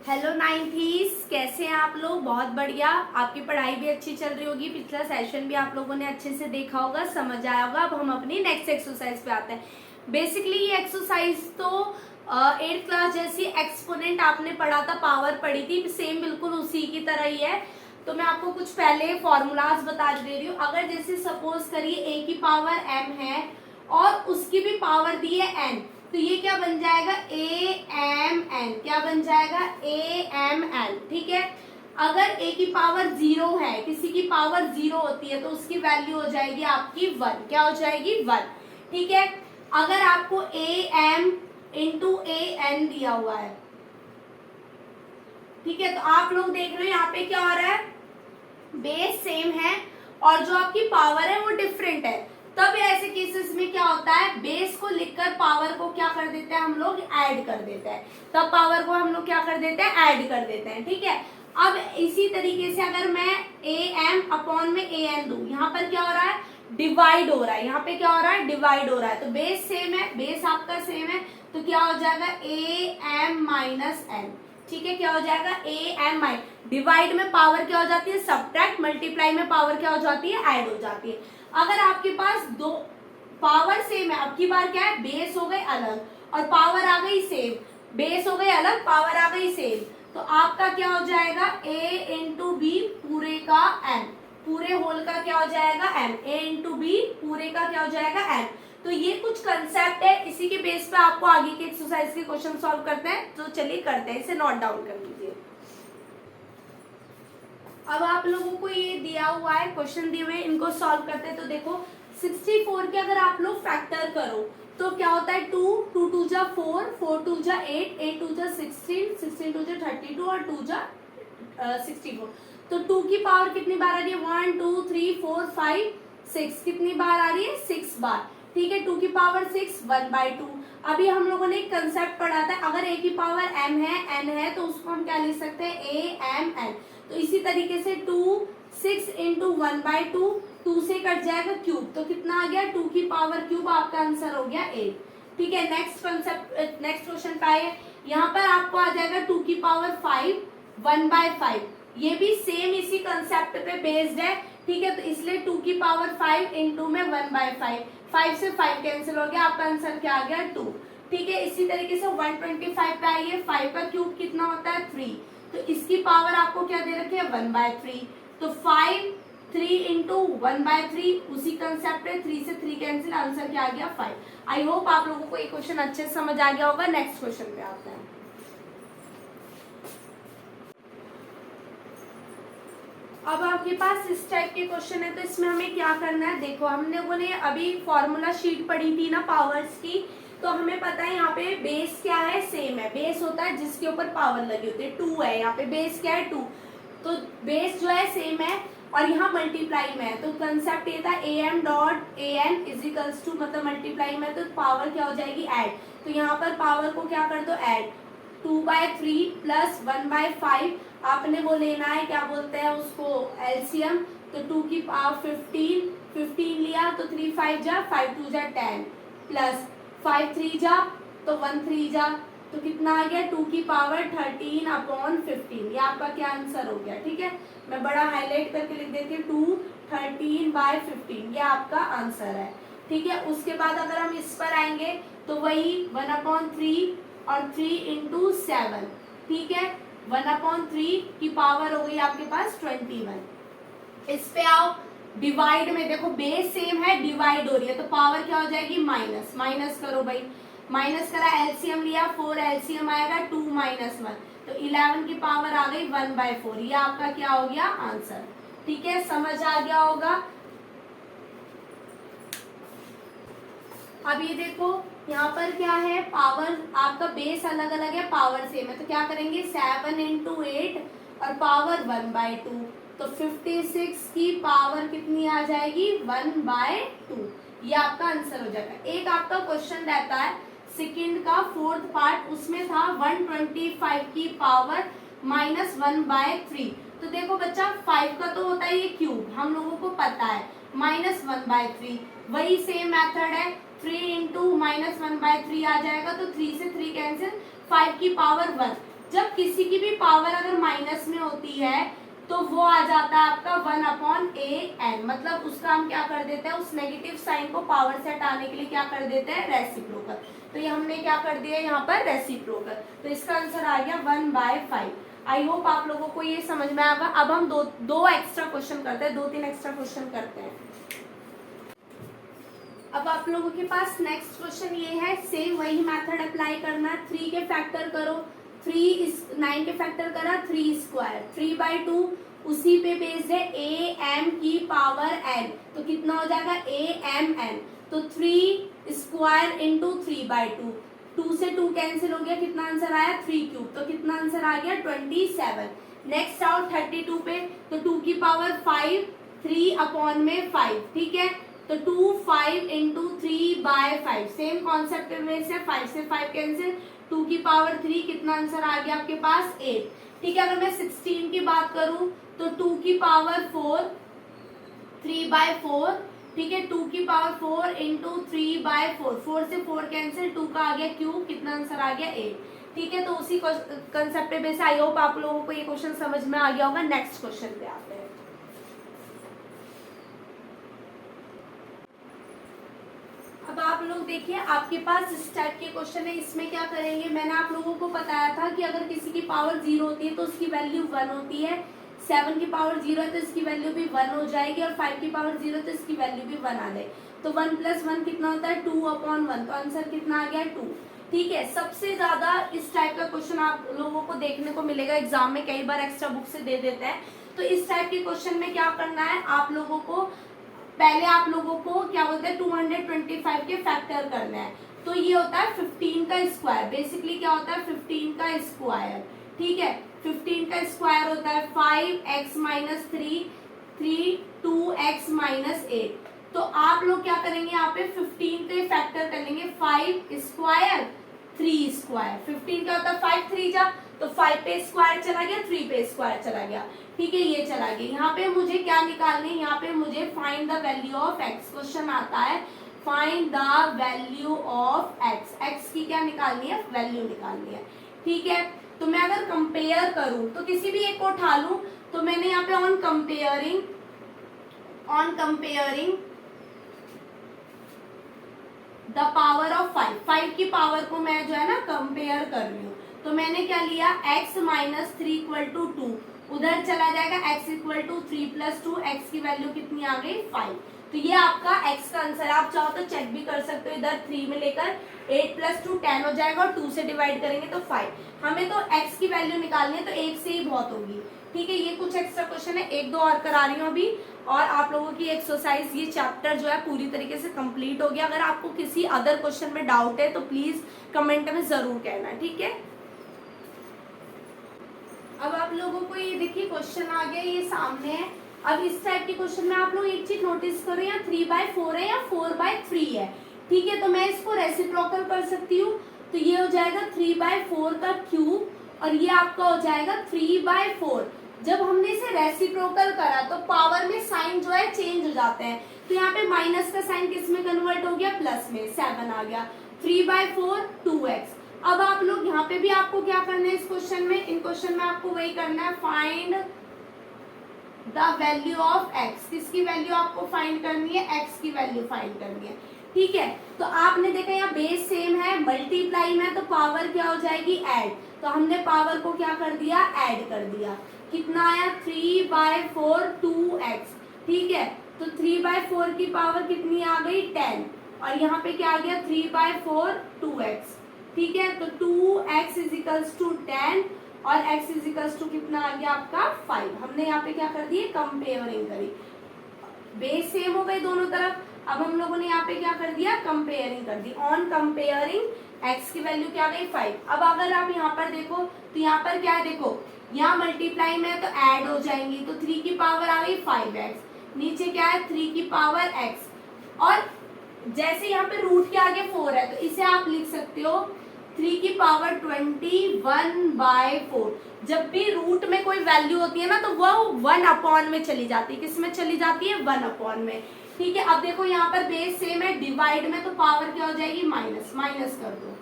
Hello नाइन्थीज, कैसे हैं आप लोग। बहुत बढ़िया, आपकी पढ़ाई भी अच्छी चल रही होगी। पिछला सेशन भी आप लोगों ने अच्छे से देखा होगा, समझ आया होगा। अब हम अपनी नेक्स्ट एक्सरसाइज पे आते हैं। बेसिकली ये एक्सरसाइज तो 8th क्लास जैसी एक्सपोनेंट आपने पढ़ा था, पावर पढ़ी थी, सेम बिल्कुल उसी की तरह ही है। तो मैं आपको कुछ पहले फॉर्मूलाज बता दे रही हूँ। अगर जैसे सपोज करिए a की पावर m है और उसकी भी पावर दी है n, तो ये क्या बन जाएगा AMN। क्या बन जाएगा AMN। ठीक है। अगर a की पावर 0 है, किसी की पावर 0 होती है, तो उसकी वैल्यू हो जाएगी आपकी 1। क्या हो जाएगी 1। ठीक है। अगर आपको AM इंटू AN दिया हुआ है, ठीक है, तो आप लोग देख रहे हो यहाँ पे क्या हो रहा है, बेस सेम है और जो आपकी पावर है वो डिफरेंट है। तब ऐसे केसेस में क्या होता है, बेस को लिखकर पावर को क्या कर देते हैं हम लोग, ऐड कर देते हैं। तब पावर को हम लोग क्या कर देते हैं, ऐड कर देते हैं। ठीक है। अब इसी तरीके से अगर मैं AM अपॉन में AN दूं, यहाँ पर क्या हो रहा है, डिवाइड हो रहा है। यहाँ पे क्या हो रहा है, डिवाइड हो रहा है। तो बेस सेम है, बेस आपका सेम है, तो क्या हो जाएगा AM माइनस N। ठीक है। क्या हो जाएगा AM। डिवाइड में पावर क्या हो जाती है, सब्ट्रैक्ट। मल्टीप्लाई में पावर क्या हो जाती है, ऐड हो जाती है। अगर आपके पास दो पावर सेम है, अब की बार क्या है, बेस हो गए अलग और पावर आ गई सेम। बेस हो गए अलग, पावर आ गई सेम, तो आपका क्या हो जाएगा a इंटू बी पूरे का n, पूरे होल का क्या हो जाएगा n, a इंटू बी पूरे का क्या हो जाएगा n। तो ये कुछ कंसेप्ट है, इसी के बेस पे आपको आगे के एक्सरसाइज के क्वेश्चन सॉल्व करते हैं। तो चलिए करते हैं, इसे नोट डाउन कर लीजिए। अब आप लोगों को ये दिया हुआ है, क्वेश्चन दिए हुए हैं, इनको सॉल्व करते हैं। तो देखो 64 के अगर आप लोग फैक्टर करो तो क्या होता है, 2 2 2 जा 4 4 2 जा 8 8 2 जा 16 16 2 जा 32 और 2 जा 64। तो 2 की पावर कितनी बार आ रही है, 1 2 3 4 5 6, कितनी बार आ रही है, 6 बार। ठीक है। 2 की पावर 6 1/2। अभी हम लोगों ने एक कंसेप्ट पढ़ा था, अगर a की पावर m है n है तो उसको हम क्या लिख सकते हैं, AMN। तो इसी तरीके से 2 6 इंटू 1/2, 2 से कट जाएगा क्यूब, तो कितना आ गया, 2 की पावर क्यूब, आपका आंसर हो गया 8। ठीक है। नेक्स्ट कंसेप्ट, नेक्स्ट क्वेश्चन पे आए। यहाँ पर आपको आ जाएगा 2 की पावर 5 1/5। ये भी सेम इसी कंसेप्ट पे बेस्ड है। ठीक है। तो इसलिए 2 की पावर 5 इंटू में 1/5, 5 से 5 कैंसिल हो गया, आपका आंसर क्या आ गया 2। ठीक है। इसी तरीके से 125 पे आइए, 5 का क्यूब कितना होता है 3, तो इसकी पावर आपको क्या दे रखी है 1/3। तो 5 3 इंटू 1/3, उसी कंसेप्ट है, 3 से 3 कैंसिल, आंसर क्या आ गया 5। आई होप आप लोगों को ये क्वेश्चन अच्छे से समझ आ गया होगा। नेक्स्ट क्वेश्चन पे आते हैं। अब आपके पास इस टाइप के क्वेश्चन है, तो इसमें हमें क्या करना है, देखो हम लोगों ने अभी फॉर्मूला शीट पढ़ी थी ना पावर्स की, तो हमें पता है यहाँ पे बेस क्या है, सेम है। बेस होता है जिसके ऊपर पावर लगी होती है, 2 है यहाँ पे, बेस क्या है 2, तो बेस जो है सेम है और यहाँ मल्टीप्लाई में है। तो कंसेप्ट ये था AM dot AN is equals to, मतलब मल्टीप्लाई में तो पावर क्या हो जाएगी ऐड, तो यहाँ पर पावर को क्या कर दो ऐड, 2/3 प्लस 1/5, आपने वो लेना है क्या बोलते हैं उसको, एलसीएम। तो 2 की पावर 15 15 लिया तो 3 5 जा 5 2 जा 10 प्लस 5 3 जा तो 1 3 जा, तो कितना आ गया 2 की पावर 13/15। ये आपका क्या आंसर हो गया। ठीक है। मैं बड़ा हाईलाइट करके लिख देती हूँ, 2 13/15, ये आपका आंसर है। ठीक है। उसके बाद अगर हम इस पर आएंगे तो वही 1/3 और 3 इंटू 7। ठीक है। 1/3 की पावर हो गई आपके पास 21। इस पे आओ, डिवाइड में देखो बेस सेम है, डिवाइड हो रही है, तो पावर क्या हो जाएगी माइनस, माइनस करो भाई, माइनस करा, एलसीएम लिया 4, एलसीएम आएगा 2 - 1, तो 11 की पावर आ गई 1/4। ये आपका क्या हो गया आंसर। ठीक है। समझ आ गया होगा। अब ये देखो यहाँ पर क्या है, पावर आपका बेस अलग अलग है, पावर सेम है, तो क्या करेंगे 7 इंटू 8 और पावर 1/2, तो 56 की पावर कितनी आ जाएगी 1/2। ये आपका आंसर हो जाएगा। एक आपका क्वेश्चन रहता है सेकंड का 4th पार्ट, उसमें था 125 की पावर -1/3। तो देखो बच्चा 5 का तो होता है ये क्यूब, हम लोगों को पता है, -1/3, वही सेम मेथड है, 3 इंटू -1/3 आ जाएगा, तो 3 से 3 कैंसिल, 5 की पावर 1। जब किसी की भी पावर अगर माइनस में होती है तो वो आ जाता है आपका 1/an, मतलब उसका हम क्या कर देते हैं, उस नेगेटिव साइन को पावर से हटाने के लिए क्या कर देते हैं, रेसिप्रोकल। तो ये हमने क्या कर दिया यहाँ पर, रेसिप्रोकल। तो इसका आंसर आ गया 1/5। आई होप आप लोगों को ये समझ में आएगा। अब हम दो एक्स्ट्रा क्वेश्चन करते हैं, 2-3 एक्स्ट्रा क्वेश्चन करते हैं। अब आप लोगों के पास नेक्स्ट क्वेश्चन ये है, सेम वही मेथड अप्लाई करना। 3 के फैक्टर करो, 9 के फैक्टर करा 3 स्क्वायर, 3/2 उसी पे बेस्ड है am की पावर n, तो कितना हो जाएगा amn। तो 3 स्क्वायर इंटू 3/2, 2 से 2 कैंसिल हो गया, कितना आंसर आया 3 क्यूब, तो कितना आंसर आ गया 27। नेक्स्ट आओ 32 पे, तो 2 की पावर 5, 3/5, ठीक है। तो 2 5 इंटू 3/5, सेम कॉन्सेप्ट में से 5 से 5 कैंसिल, 2 की पावर 3, कितना आंसर आ गया आपके पास 8, ठीक है। अगर मैं 16 की बात करूं तो 2 की पावर 4, 3/4, ठीक है। 2 की पावर 4 इंटू 3/4, 4 से 4 कैंसिल, 2 का आ गया क्यूब, कितना आंसर आ गया 8, ठीक है। तो उसी कंसेप्ट पे बेस आई होप आप लोगों को ये क्वेश्चन समझ में आ गया होगा। नेक्स्ट क्वेश्चन पे आते हैं। अब आप लोग देखिए, आपके पास इस टाइप के क्वेश्चन है, इसमें क्या करेंगे, मैंने आप लोगों को बताया था कि अगर किसी की पावर 0 होती है तो उसकी वैल्यू 1 होती है, 7 की पावर 0 है तो इसकी वैल्यू भी 1 हो जाएगी, और 5 की पावर 0 है तो इसकी वैल्यू भी 1 आ जाए। तो 1 + 1 कितना होता है 2/1, तो आंसर कितना आ गया 2, ठीक है। सबसे ज्यादा इस टाइप का क्वेश्चन आप लोगों को देखने को मिलेगा एग्जाम में, कई बार एक्स्ट्रा बुक से दे देते हैं। तो इस टाइप के क्वेश्चन में क्या करना है आप लोगों को, पहले आप लोगों को क्या बोलते हैं 225 के फैक्टर करना है। तो ये होता है 15 का स्क्वायर, बेसिकली क्या होता है 15 का स्क्वायर, ठीक है। 15 का स्क्वायर होता है 5x - 3 2x - 8। तो आप लोग क्या करेंगे यहाँ पे 15 के फैक्टर कर लेंगे, 5 स्क्वायर 3 स्क्वायर। 15 का होता है 5 3 जा, तो 5 पे स्क्वायर चला गया, 3 पे स्क्वायर चला गया, ठीक है, ये चला गया। यहाँ पे मुझे क्या निकालने, यहाँ पे मुझे find the value of x question आता है, find the value of x की क्या निकालनी है, वैल्यू निकालनी है, ठीक है। तो मैं अगर कंपेयर करूं तो किसी भी एक को उठा लूं, तो मैंने यहाँ पे on comparing the power of 5 की पावर को मैं जो है ना कंपेयर कर रही हूँ। तो मैंने क्या लिया, x - 3 = 2, उधर चला जाएगा x = 3 + 2, x की वैल्यू कितनी आ गई 5। तो ये आपका x का आंसर है। आप चाहो तो चेक भी कर सकते हो, इधर 3 में लेकर 8 + 2 10 हो जाएगा, और 2 से डिवाइड करेंगे तो 5। हमें तो x की वैल्यू निकालनी है, तो 1 से ही बहुत होगी, ठीक है। ये कुछ एक्स्ट्रा क्वेश्चन है, 1-2 और करा रही हूँ अभी, और आप लोगों की एक्सरसाइज, ये चैप्टर जो है पूरी तरीके से कंप्लीट हो गया। अगर आपको किसी अदर क्वेश्चन में डाउट है तो प्लीज कमेंट में जरूर कहना, ठीक है। अब आप लोगों को ये देखिए क्वेश्चन आ गया, ये सामने है। अब इस टाइप के क्वेश्चन में आप लोग एक चीज नोटिस करो, यहाँ 3/4 है या 4/3 है, ठीक है। तो मैं इसको रेसिप्रोकल कर सकती हूँ, तो ये हो जाएगा 3/4 का क्यूब, और ये आपका हो जाएगा 3/4। जब हमने इसे रेसिप्रोकल करा तो पावर में साइन जो है चेंज हो जाते हैं, तो यहाँ पे माइनस का साइन किस में कन्वर्ट हो गया, प्लस में, 7 आ गया। 3/4 2x। अब आप लोग यहाँ पे भी आपको क्या करना है, इस क्वेश्चन में, इन क्वेश्चन में आपको वही करना है, find the value of x। किसकी वैल्यू आपको फाइंड करनी है, x की वैल्यू फाइंड करनी है, ठीक है। तो आपने देखा यहाँ बेस सेम है, मल्टीप्लाई में, तो पावर क्या हो जाएगी ऐड, तो हमने पावर को क्या कर दिया, ऐड कर दिया। कितना आया 3/4 2x, ठीक है। तो 3/4 की पावर कितनी आ गई 10, और यहाँ पे क्या आ गया 3/4 2x, ठीक है। तो 2x = 10 और x = कितना आ गया आपका 5। हमने यहाँ पे क्या कर दिए, कंपेयरिंग करी, बेस सेम हो गए दोनों तरफ। अब हम लोगों ने यहाँ पे क्या कर दिया, कंपेयरिंग कर दी। ऑन कंपेयरिंग x की वैल्यू क्या आ गई 5। अब अगर आप यहाँ पर देखो तो यहाँ पर क्या है, देखो यहाँ मल्टीप्लाई में है तो ऐड हो जाएंगी, तो 3 की पावर आ गई 5x, नीचे क्या है 3 की पावर x, और जैसे यहाँ पे रूट के आगे 4 है तो इसे आप लिख सकते हो 3 की पावर 21/4। जब भी रूट में कोई वैल्यू होती है ना तो वो 1/, में चली जाती है, किस में चली जाती है 1/, में, ठीक है। अब देखो यहाँ पर बेस सेम है, डिवाइड में तो पावर क्या हो जाएगी माइनस कर दो,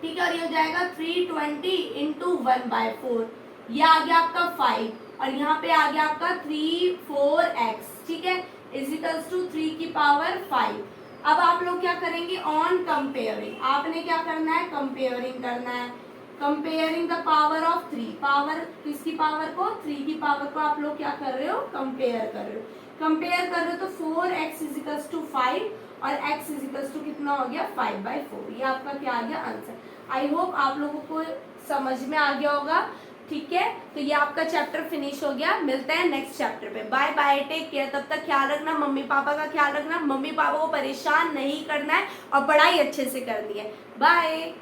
ठीक है, और ये हो जाएगा 320 इंटू 1/4, ये आ गया आपका 5, और यहाँ पे आ गया आपका 3/4x, ठीक है, इजिकल्स टू 3 की पावर 5। अब आप लोग क्या करेंगे, ऑन कंपेयरिंग, आपने क्या करना है, कंपेयरिंग करना है, comparing the power of 3, power किसकी पावर को, 3 की पावर को आप लोग क्या कर रहे हो, कंपेयर कर रहे हो, कंपेयर कर रहे हो, तो 4x इजिकल्स टू 5 और x इजिकल्स टू कितना हो गया, 5/4, ये आपका क्या आ गया आंसर। आई होप आप लोगों को समझ में आ गया होगा, ठीक है, तो ये आपका चैप्टर फिनिश हो गया, मिलते हैं नेक्स्ट चैप्टर पे, बाय बाय, टेक केयर, तब तक ख्याल रखना, मम्मी पापा का ख्याल रखना, मम्मी पापा को परेशान नहीं करना है और पढ़ाई अच्छे से करनी है, बाय।